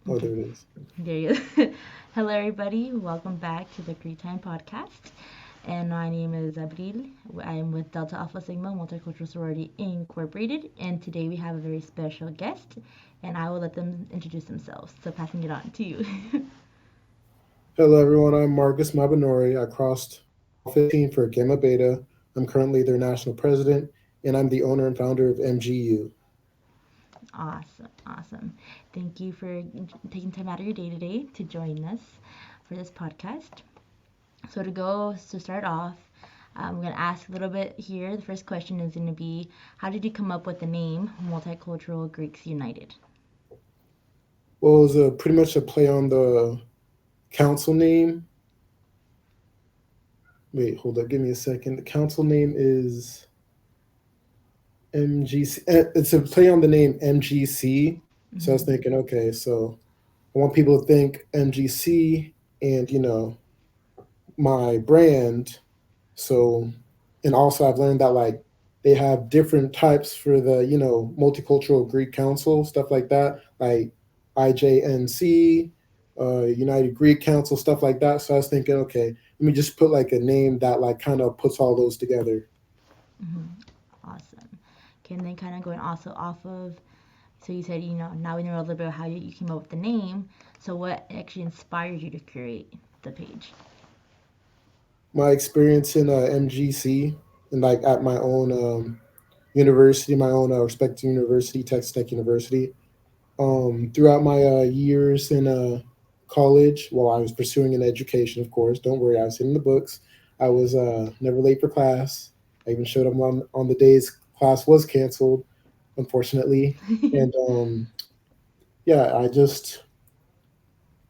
Oh, there it is. There you go. Hello, everybody. Welcome back to the Greek Time Podcast. And my name is Abril. I'm with Delta Alpha Sigma Multicultural Sorority Incorporated. And today we have a very special guest, and I will let them introduce themselves. So, passing it on to you. Hello, everyone. I'm Marcus Mabinuori. I crossed all 15 for Gamma Beta. I'm currently their national president, and I'm the owner and founder of MGU. Awesome. Awesome. Thank you for taking time out of your day today to join us for this podcast. To start off, I'm going to ask a little bit here. The first question is going to be, how did you come up with the name Multicultural Greeks United? Well, it was pretty much a play on the council name. Wait, hold up. Give me a second. The council name is MGC. It's a play on the name MGC. So I was Mm-hmm. thinking, okay, so I want people to think MGC and, my brand. So, and also I've learned that like they have different types for the, multicultural Greek Council, stuff like that, like IJNC, United Greek Council, stuff like that. So I was thinking, okay, let me just put like a name that like kind of puts all those together. Mm-hmm. Awesome. Okay, and then kind of going also off of, so you said, now we know a little bit of how you came up with the name. So what actually inspired you to create the page? My experience in MGC and like at my own university, my own respective university, Texas Tech University. Throughout my years in college, while I was pursuing an education, of course, don't worry, I was in the books. I was never late for class. I even showed up on the days class was canceled, unfortunately. And yeah, I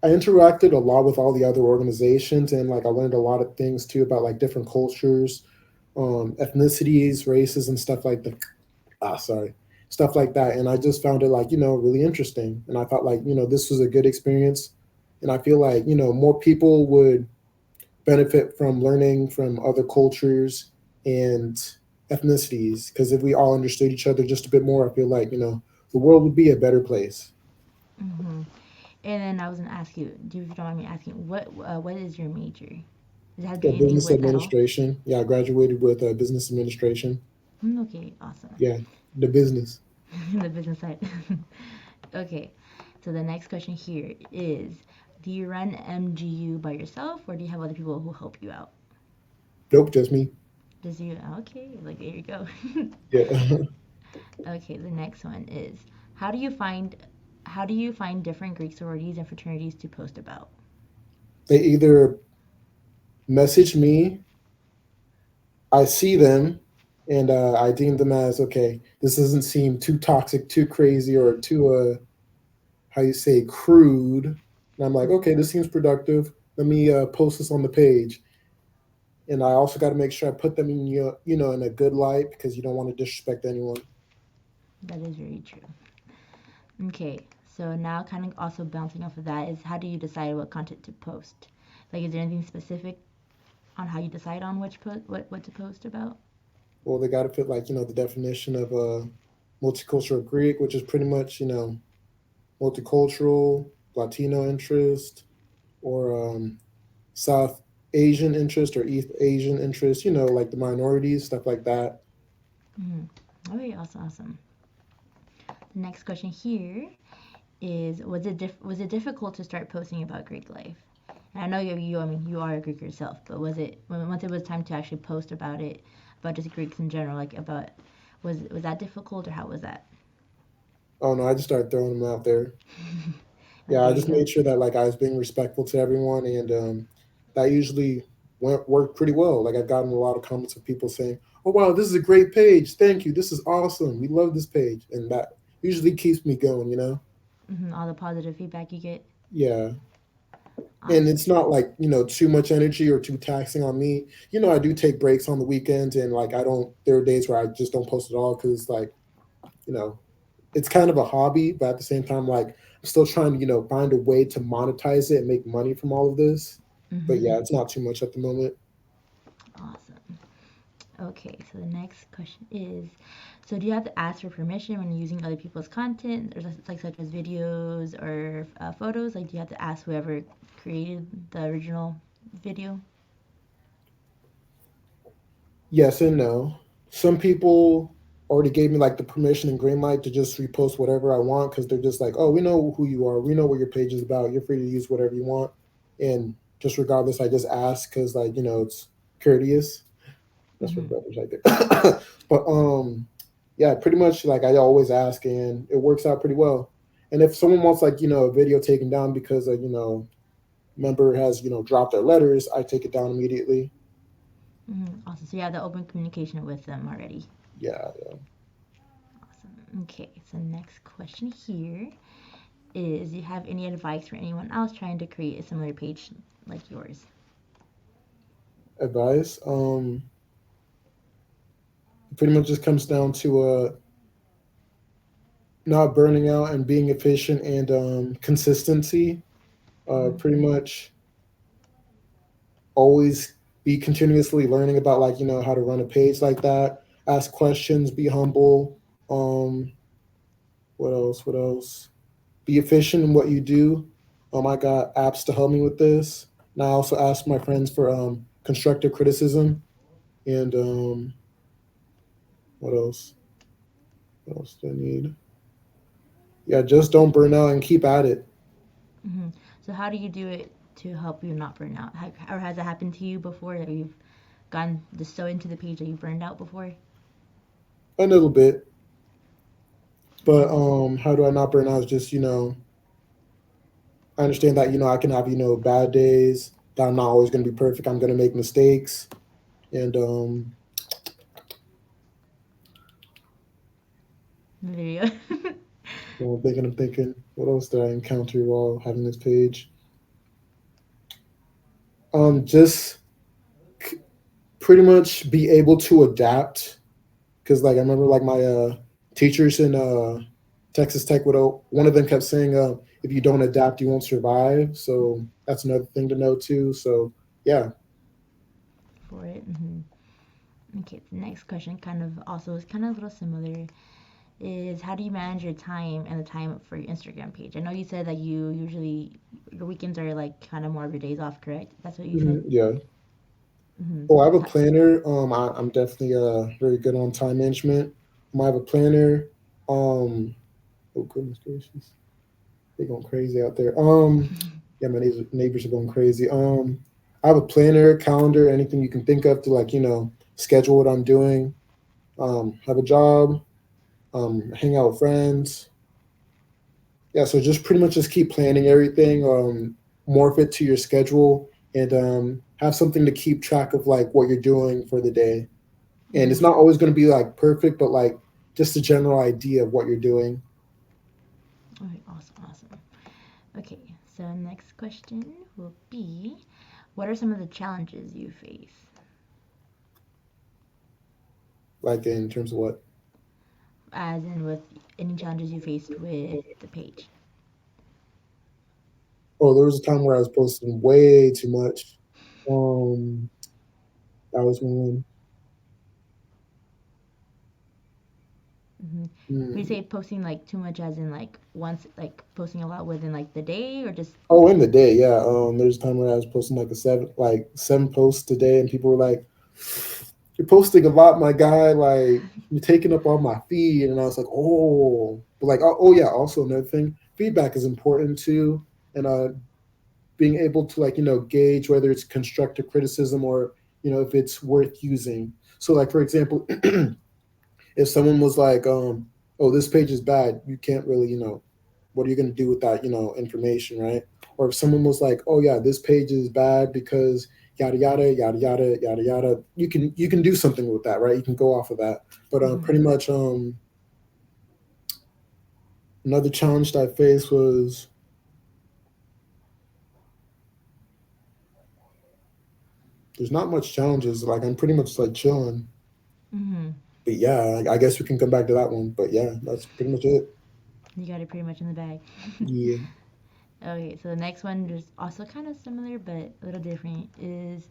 interacted a lot with all the other organizations, and like I learned a lot of things too about like different cultures, ethnicities, races, and stuff like that. Sorry, stuff like that. And I just found it like really interesting, and I thought like this was a good experience, and I feel like more people would benefit from learning from other cultures and ethnicities, because if we all understood each other just a bit more, I feel like the world would be a better place. Mm-hmm. And then I was gonna ask you, do you don't mind me asking, what is your major? Does it have to Yeah, do anything business with at all? administration. Yeah, I graduated with business administration. Okay, awesome. Yeah, the business. The business side. Okay, so the next question here is, do you run MGU by yourself or do you have other people who help you out? Nope, just me. Does you Okay, like there you go. Yeah. Okay, the next one is, how do you find how do you find different Greek sororities and fraternities to post about? They either message me, I see them, and I deem them as okay. This doesn't seem too toxic, too crazy, or too how you say crude. And I'm like, okay, this seems productive. Let me post this on the page. And I also got to make sure I put them in in a good light, because you don't want to disrespect anyone. That is very true. Okay, so now kind of also bouncing off of that is, how do you decide what content to post? Like, is there anything specific on how you decide on what to post about? Well, they got to fit like the definition of multicultural Greek, which is pretty much multicultural Latino interest, or South Asian interest, or East Asian interest, like the minorities, stuff like that. Mm-hmm. Okay, awesome, awesome. The next question here is, was it difficult to start posting about Greek life? And I know I mean you are a Greek yourself, but was it once it was time to actually post about it, about just Greeks in general, like about, was that difficult or how was that? Oh no, I just started throwing them out there. Like Yeah, there I you just go. made sure that like I was being respectful to everyone, and that usually worked pretty well. Like I've gotten a lot of comments of people saying, "Oh wow, this is a great page. Thank you. This is awesome. We love this page," and that usually keeps me going. All the positive feedback you get. Yeah, and Awesome. it's not like too much energy or too taxing on me. I do take breaks on the weekends, and like I don't. There are days where I just don't post at all, because like you know it's kind of a hobby, but at the same time, like I'm still trying to find a way to monetize it and make money from all of this. But Mm-hmm. yeah, it's not too much at the moment. Awesome. Okay, so the next question is, So do you have to ask for permission when you're using other people's content, or like such as videos or photos? Like, do you have to ask whoever created the original video? Yes and no. Some people already gave me like the permission and green light to just repost whatever I want because they're just like, oh, we know who you are, we know what your page is about. You're free to use whatever you want, and just regardless, I just ask because like it's courteous. That's what Mm-hmm. brothers right there. But yeah, pretty much like I always ask, and it works out pretty well. And if someone wants like a video taken down because member has dropped their letters, I take it down immediately. Mm-hmm. Awesome. So you have the open communication with them already. Yeah. Awesome. Okay. So next question here is: do you have any advice for anyone else trying to create a similar page like yours? Advice. Pretty much just comes down to not burning out and being efficient and consistency. Mm-hmm. Pretty much always be continuously learning about like how to run a page like that. Ask questions. Be humble. Um, what else? What else? Be efficient in what you do. I got apps to help me with this. And I also ask my friends for constructive criticism. And what else? What else do I need? Yeah, just don't burn out and keep at it. Mm-hmm. So how do you do it to help you not burn out? Or has it happened to you before that you've gone just so into the page that you burned out before? A little bit. But Mm-hmm. how do I not burn out? Is just I understand that I can have bad days. That I'm not always going to be perfect. I'm going to make mistakes, and Video. I'm thinking, what else did I encounter while having this page? Just pretty much be able to adapt because like I remember like my teachers in Texas Tech would one of them kept saying if you don't adapt you won't survive. So that's another thing to know too. So yeah, For it. Mm-hmm. Okay, the next question kind of also is kind of a little similar. Is how do you manage your time and the time for your Instagram page? I know you said that you usually your weekends are like kind of more of your days off, correct? That's what you said. yeah. Mm-hmm. Oh, I have a planner. I'm definitely very good on time management. I have a planner. Um, oh goodness gracious, they're going crazy out there. Yeah, my neighbors are going crazy. I have a planner, calendar, anything you can think of to like schedule what I'm doing. Have a job. Hang out with friends. Yeah, so just pretty much just keep planning everything. Morph it to your schedule and have something to keep track of like what you're doing for the day. And it's Mm-hmm. not always going to be like perfect, but like just a general idea of what you're doing. Okay, awesome, awesome. Okay, so next question will be, what are some of the challenges you face? Like in terms of what? As in with any challenges you faced with the page. Oh, there was a time where I was posting way too much. Um, that was one. Mm-hmm. Would you Hmm. say posting like too much as in like once like posting a lot within like the day or just Oh, in the day, yeah. There's a time where I was posting like seven posts a day, and people were like, "You're posting a lot, my guy. Like you're taking up all my feed." And I was like, "Oh," but like, oh yeah. Also, another thing, feedback is important too, and being able to like gauge whether it's constructive criticism or if it's worth using. So, like for example, if someone was like, "Oh, this page is bad," you can't really what are you going to do with that information, right? Or if someone was like, "Oh yeah, this page is bad because yada yada yada yada yada yada," you can do something with that, right? You can go off of that. But mm-hmm. pretty much another challenge that I faced was there's not much challenges. Like I'm pretty much like chilling. Mm-hmm. But yeah, I guess we can come back to that one. But yeah, that's pretty much it. You got it pretty much in the bag. Yeah. Okay, so the next one is also kind of similar but a little different. Is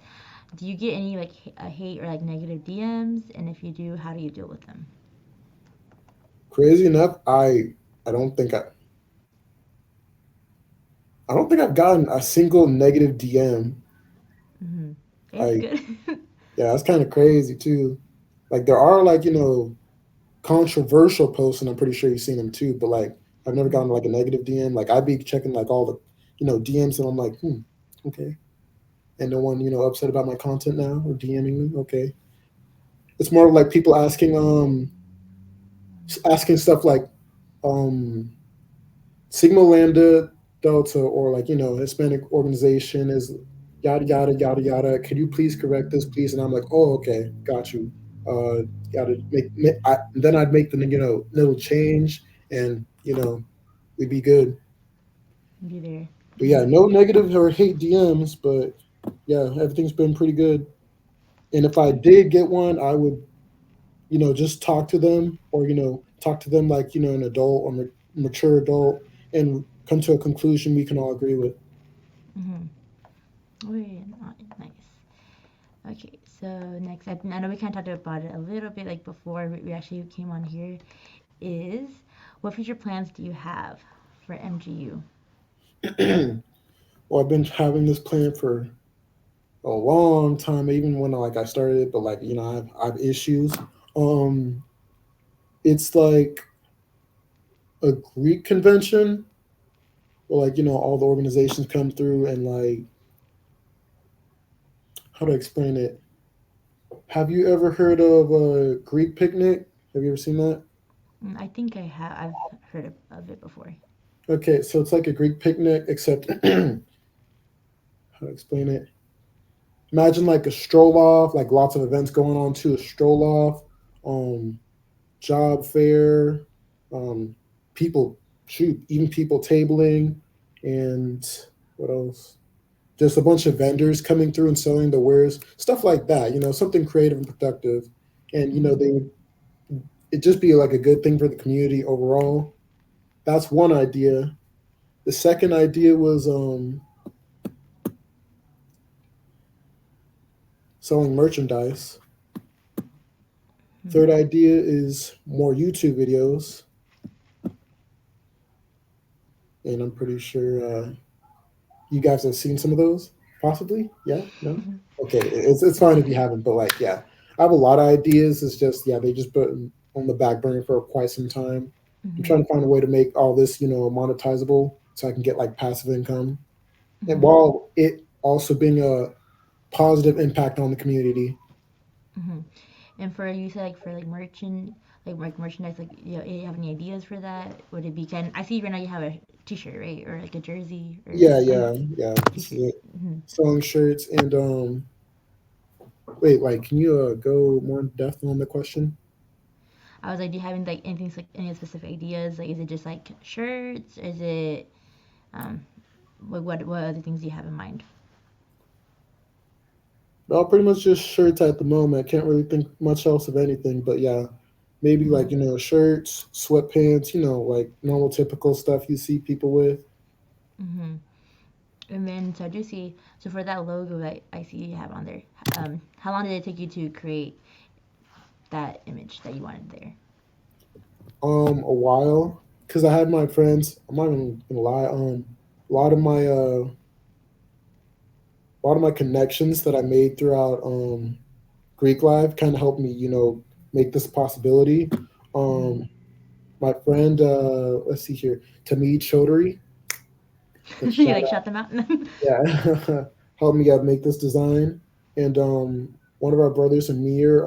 do you get any like hate or like negative DMs? And if you do, how do you deal with them? Crazy enough, I don't think I don't think I've gotten a single negative DM. Mm-hmm. It's Like, good. yeah, that's kind of crazy too. Like, there are like controversial posts, and I'm pretty sure you've seen them too. But like, I've never Mm-hmm. gotten like a negative DM. Like, I'd be checking like all the DMs, and I'm like, okay, and no one upset about my content now or DMing me. Okay, it's more like people asking stuff like um Sigma Lambda Delta, or like Hispanic organization is yada yada yada yada. Could you please correct this, please? And I'm like, oh, okay, got you. Gotta then I'd make the little change, and we'd be good. Be there. But Mm-hmm. yeah, no negative or hate DMs, but yeah, everything's been pretty good. And if I did get one, I would just talk to them, or talk to them like an adult or mature adult, and come to a conclusion we can all agree with. Mm-hmm. Very nice. Okay, so next, I know we kind of talked about it a little bit like before we actually came on here. Is what future plans do you have for MGU? Well, I've been having this plan for a long time, even when I started it, but like I have issues. Um, it's like a Greek convention where all the organizations come through, and like, how to explain it? Have you ever heard of a Greek picnic? Have you ever seen that? I think I have. I've heard of it before. Okay, so it's like a Greek picnic, except how to explain it? Imagine like a stroll off, like lots of events going on to a stroll off. Um, Job fair, um, people shoot, even people tabling, and what else? Just a bunch of vendors coming through and selling the wares, stuff like that. Something creative and productive, and Mm-hmm. they would it just be like a good thing for the community overall. That's one idea. The second idea was selling merchandise. Third idea is more YouTube videos, and I'm pretty sure you guys have seen some of those, possibly. Yeah, no. Mm-hmm. Okay, it's fine if you haven't, but like, yeah, I have a lot of ideas. It's just, yeah, they just put on the back burner for quite some time. I'm Mm-hmm. trying to find a way to make all this, monetizable, so I can get like passive income, and Mm-hmm. while it also being a positive impact on the community. Mm-hmm. And for you said like for like merchandise, like you have any ideas for that? Would it be kind? I see right now you have a T-shirt, right, or like a jersey, or Yeah, oh, yeah, yeah. This is T-shirt. it. Mm-hmm. Selling shirts and wait, like, can you go more in depth on the question? I was like, do you have any, like anything like any specific ideas? Like, is it just like shirts? Is it um, what other things do you have in mind? Well, pretty much just shirts at the moment. I can't really think much else of anything, but yeah, maybe Mm-hmm. like shirts, sweatpants, like normal typical stuff you see people with. Mm-hmm. And then so I do see so for that logo that I see you have on there, how long did it take you to create that image that you wanted there? A while, because I had my friends. I'm not even gonna lie. A lot of my uh, a lot of my connections that I made throughout Greek life kind of helped me, make this possibility. Um, my friend, let's see here, Tamid Chaudhary, let's You shout like out, shot them out. yeah, helped me make this design. And one of our brothers, Amir,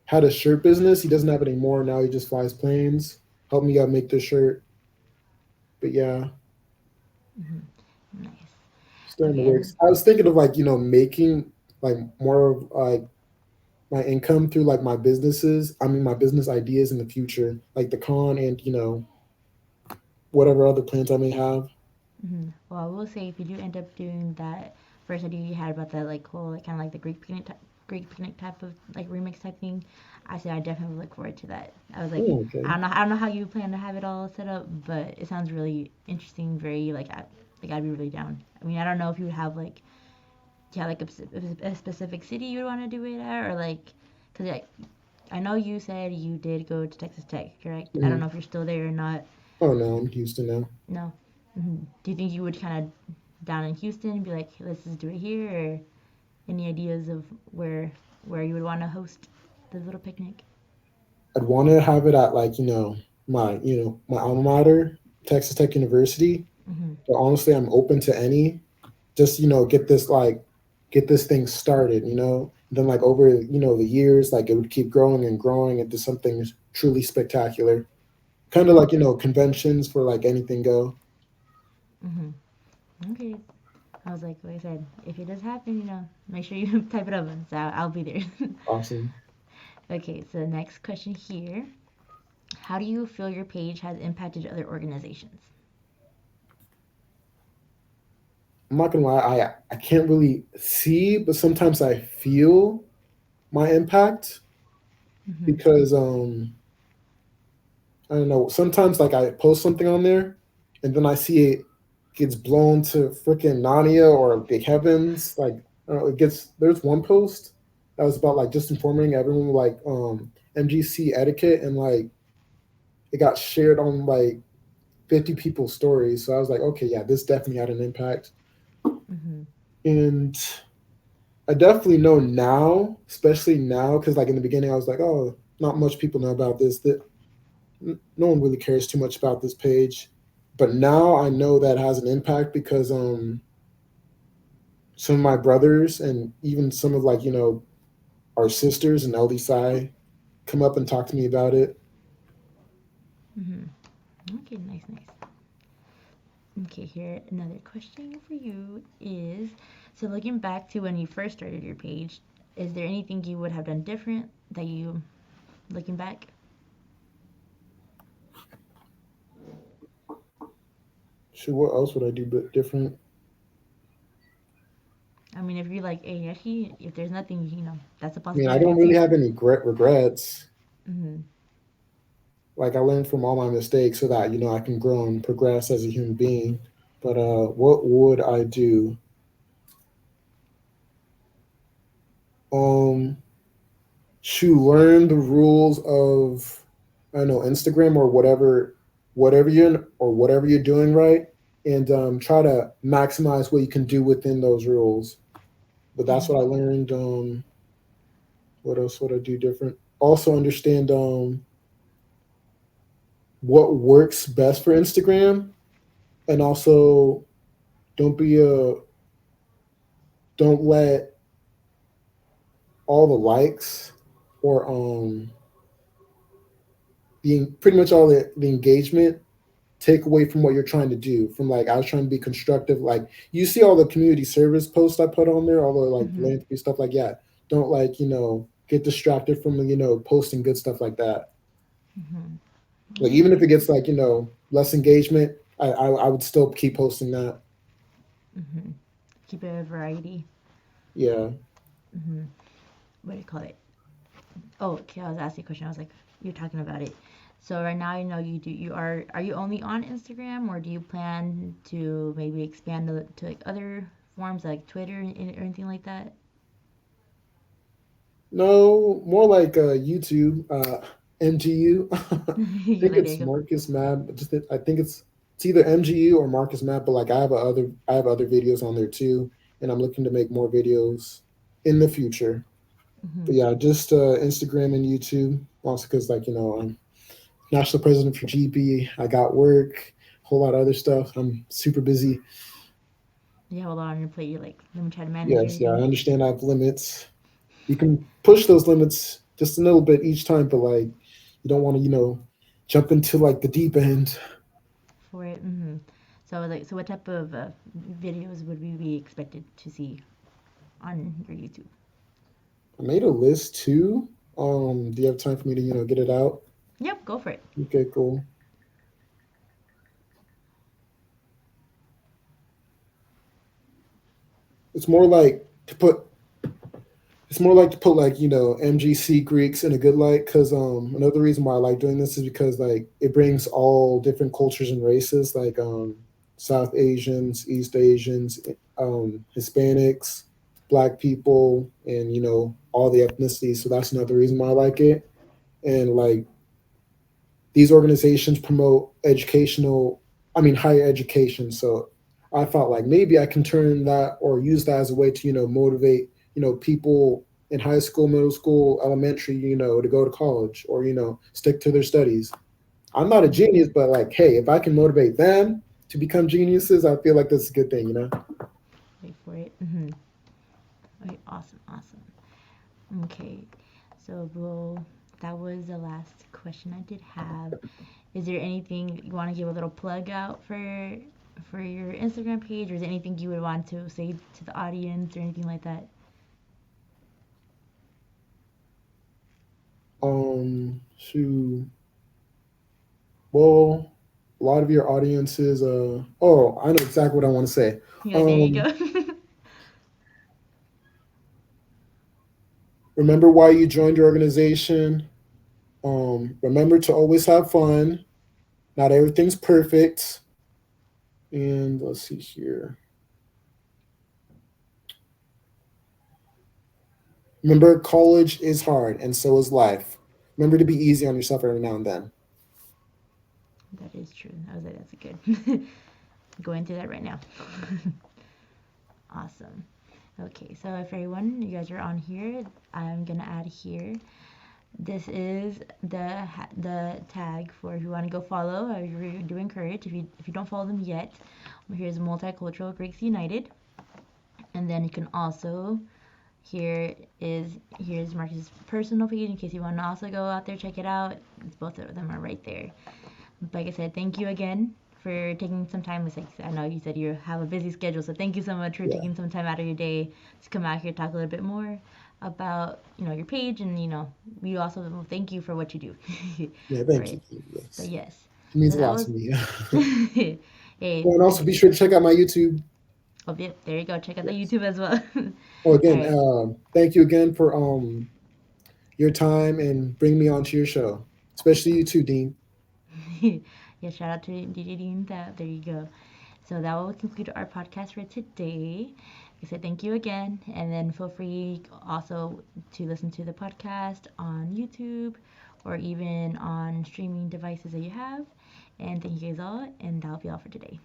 had a shirt business. He doesn't have it anymore now. He just flies planes. Helped me make this shirt. But yeah, Hmm. Nice. starting to Okay, work. and I was thinking of like making like more of like my income through like my businesses. I mean, my business ideas in the future, like the con, and whatever other plans I may have. well, I will say if you do end up doing that first idea you had about that like whole like, kind of like the Greek picnic type of like remix type thing, I said I definitely look forward to that. I was like, Oh, okay. I don't know how you plan to have it all set up, but it sounds really interesting. Very like I'd be really down. I mean, I don't know if you would have like do you have like a specific city you would want to do it at, or like because I know you said you did go to Texas Tech, correct? I don't Mhm. know if you're still there or not. Oh no, I'm in Houston now. No. Do you think you would kind of down in Houston be like, let's just do it here, or any ideas of where you would want to host this little picnic? I'd want to have it at like my alma mater, Texas Tech University. Mm-hmm. But honestly, I'm open to any. Just get this thing started. Then like over the years, like it would keep growing and growing into something truly spectacular. Kind of like conventions for like anything go. Mm-hmm. Okay. I was like I said, if it does happen, make sure you type it up, so I'll be there. Awesome. Okay, so the next question here. How do you feel your page has impacted other organizations? I'm not gonna lie, I can't really see, but sometimes I feel my impact Mm-hmm. because I don't know. Sometimes like I post something on there, and then I see it gets blown to freaking Narnia or the heavens. Like I don't know, it gets. There's one post that was about like just informing everyone like MGC etiquette, and like it got shared on like 50 people's stories. So I was like, okay, yeah, this definitely had an impact, Mm-hmm. and I definitely know now, especially now, because like in the beginning I was like, oh, not much people know about this. That no one really cares too much about this page, but now I know that has an impact because some of my brothers and even some of like our sisters and LDSI come up and talk to me about it. Mm-hmm. Okay, nice, nice. Okay, here another question for you is, so looking back to when you first started your page, is there anything you would have done different that you looking back? So what else would I do but different? I mean, if you're like, hey, actually, if there's nothing, that's a I mean, I possibility don't really too. have any regrets. Mm-hmm. Like I learned from all my mistakes so that I can grow and progress as a human being. But what would I do? Um, to learn the rules of I don't know Instagram or whatever you're doing right, and try to maximize what you can do within those rules. But that's what I Mm-hmm. learned. What else would I do different? Also understand what works best for Instagram, and also don't be a don't let all the likes or being pretty much all the engagement take away from what you're trying to do. From like I was trying to be constructive. Like you see all the community service posts I put on there, all the like Mm-hmm. philanthropy stuff like yeah. Don't like, get distracted from posting good stuff like that. Mm-hmm. Like Okay, even if nice, it nice. gets like, less engagement, I would still keep posting that. Mm-hmm. Keep it a variety. Yeah. Mm-hmm. What do you call it? Oh, okay. I was asking a question. I was like, you're talking about it. So right now, you do. Are you only on Instagram, or do you plan to maybe expand to like other forms like Twitter or anything like that? No, more like YouTube, MGU. I You think like there it's you go Marcus Mab. I think it's either MGU or Marcus Mab. But like I have other videos on there too, and I'm looking to make more videos in the future. hmm But yeah, just Instagram and YouTube. Also, because like I'm national president for GP. I got work, a whole lot of other stuff. I'm super busy. You have a lot on your plate. You're like, let me try to manage Yes, yeah, I everything understand I have limits. You can push those limits just a little bit each time, but like you don't want to, jump into like the deep end. for it. So like, so what type of videos would we be expected to see on your YouTube? I made a list too. Do you have time for me to, get it out? Yep, go for it. Okay, cool. It's more like to put it's more like to put like, MGC Greeks in a good light because another reason why I like doing this is because like it brings all different cultures and races like South Asians, East Asians, Hispanics, Black people, and all the ethnicities. So that's another reason why I like it. and like these organizations promote higher education. So I thought like maybe I can turn that or use that as a way to motivate people in high school, middle school, elementary, to go to college or stick to their studies. I'm not a Mm-hmm. genius, but like, hey, if I can motivate them to become geniuses, I feel like that's a good thing. Wait for it. Mm-hmm. Okay, awesome, awesome. Okay, so well, that was the last question I did have. Is there anything you want to give a little plug out for your Instagram page, or is there anything you would want to say to the audience, or anything like that? To well, a lot of your audiences. Oh, I know exactly what I want to say. Yeah, there you Um, go. Remember why you joined your organization. Remember to always have fun. Not everything's perfect. And let's see here. Remember, college is hard, and so is life. Remember to be easy on yourself every now and then. That is true. That's a good. Going through that right now. Awesome. Okay, so if everyone, you guys are on here, I'm gonna add here. This is the tag for if you want to go follow. I really do encourage if you don't follow them yet. Here's Multicultural Greeks United, and then you can also here's Marcus's personal page in case you want to also go out there check it out. It's both of them are right there. Like I said, thank you again for taking some time. Like I know you said you have a busy schedule, so thank you so much for Yeah, taking some time out of your day to come out here talk a little bit more about your page, and we also thank you for what you do yeah. for Thank you. it. Thank you. But Yes, yes, it means so a that lot was to me. hey, Oh, and also be sure to check out my YouTube. oh yep, there you go. Check out the Yes. YouTube as well. Oh, All again, right. thank you again for your time and bring me onto your show, especially you too, Dean. Yeah, shout out to DJ Dean. There you go. So that will conclude our podcast for today. Like I said, thank you again, and then feel free also to listen to the podcast on YouTube or even on streaming devices that you have. And thank you guys all, and that'll be all for today.